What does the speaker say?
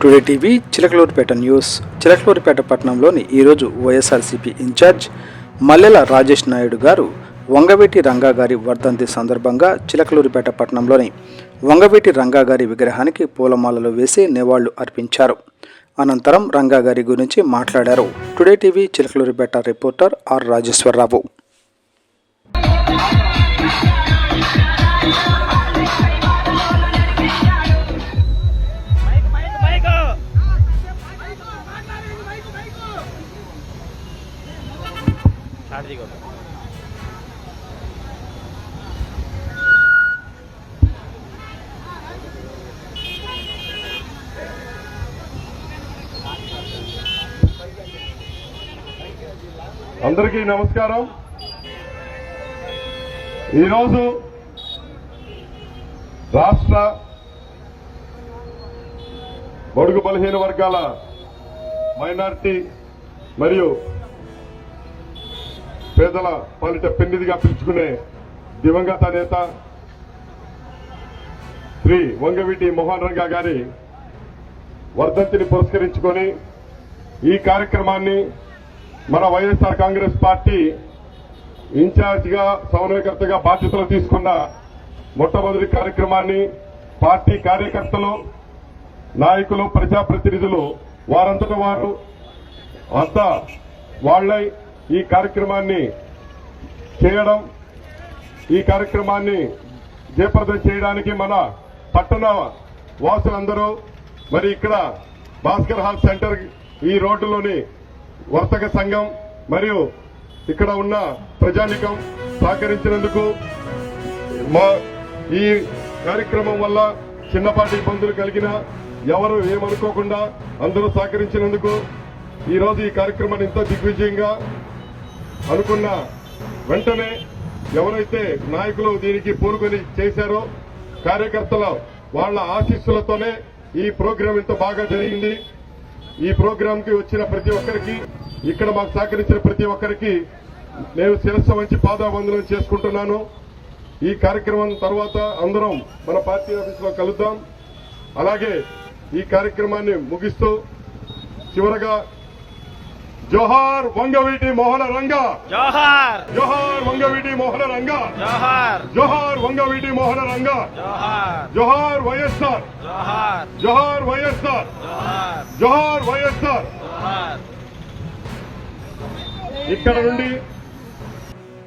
Today TV Chilakaluripet news. Chilakaluripet పట్టణంలోని ఈరోజు YSRCP incharge మల్లెల రాజేష్ నాయుడు గారు వంగవీటి రంగా గారి వర్ధంతి సందర్భంగా చిలకలూరిపేట పట్టణంలోని వంగవీటి రంగా గారి విగ్రహానికి పూలమాలలు వేసి నివాళులు అర్పించారు. అనంతరం రంగా గారి గురించి మాట్లాడారు. Today TV Chilakaluripet reporter R Rajeswararao. అందరికీ నమస్కారం. ఈరోజు రాష్ట్ర బడుగు బలహీన వర్గాల మైనారిటీ మరియు పేదల పాలిట పెన్నిదిగా పిలుచుకునే దివంగత నేత శ్రీ వంగవీటి మోహన్ రంగా గారి వర్ధంతిని పురస్కరించుకొని ఈ కార్యక్రమాన్ని మన వైఎస్ఆర్ కాంగ్రెస్ పార్టీ ఇన్ఛార్జిగా సమన్వయకర్తగా బాధ్యతలు తీసుకున్న మొట్టమొదటి కార్యక్రమాన్ని పార్టీ కార్యకర్తలు, నాయకులు, ప్రజాప్రతినిధులు వారంతట వారు అంతా వాళ్లై ఈ కార్యక్రమాన్ని చేయడం, ఈ కార్యక్రమాన్ని జయప్రదం చేయడానికి మన పట్టణ వాసులందరూ మరి ఇక్కడ భాస్కర్ హాల్ సెంటర్ ఈ రోడ్డులోని వర్తక సంఘం మరియు ఇక్కడ ఉన్న ప్రజానికం సహకరించినందుకు, మా ఈ కార్యక్రమం వల్ల చిన్నపాటి ఇబ్బందులు కలిగిన ఎవరు ఏమనుకోకుండా అందరూ సహకరించినందుకు ఈరోజు ఈ కార్యక్రమాన్ని ఎంతో దిగ్విజయంగా అనుకున్న వెంటనే ఎవరైతే నాయకులు దీనికి పూనుకొని చేశారో కార్యకర్తల వాళ్ల ఆశీస్సులతోనే ఈ ప్రోగ్రాం ఇంత బాగా జరిగింది. ఈ ప్రోగ్రాం కి వచ్చిన ప్రతి ఒక్కరికి, ఇక్కడ మాకు సహకరించిన ప్రతి ఒక్కరికి నేను శిరస్సు వంచి పాదావందనం చేసుకుంటున్నాను. ఈ కార్యక్రమం తర్వాత అందరం మన పార్టీ ఆఫీసులో కలుద్దాం. అలాగే ఈ కార్యక్రమాన్ని ముగిస్తూ చివరగా జోహార్ వంగవీటి మోహన రంగా, జోహార్ జోహార్ వంగవీటి మోహన రంగా, జోహార్ జోహార్ వంగవీటి మోహన రంగా, జోహార్ జోహార్ వైఎస్ఆర్, జోహార్ జోహార్ వైఎస్ఆర్, జోహార్ జోహార్ వైఎస్ఆర్. జోహార్. ఇక్కడ నుండి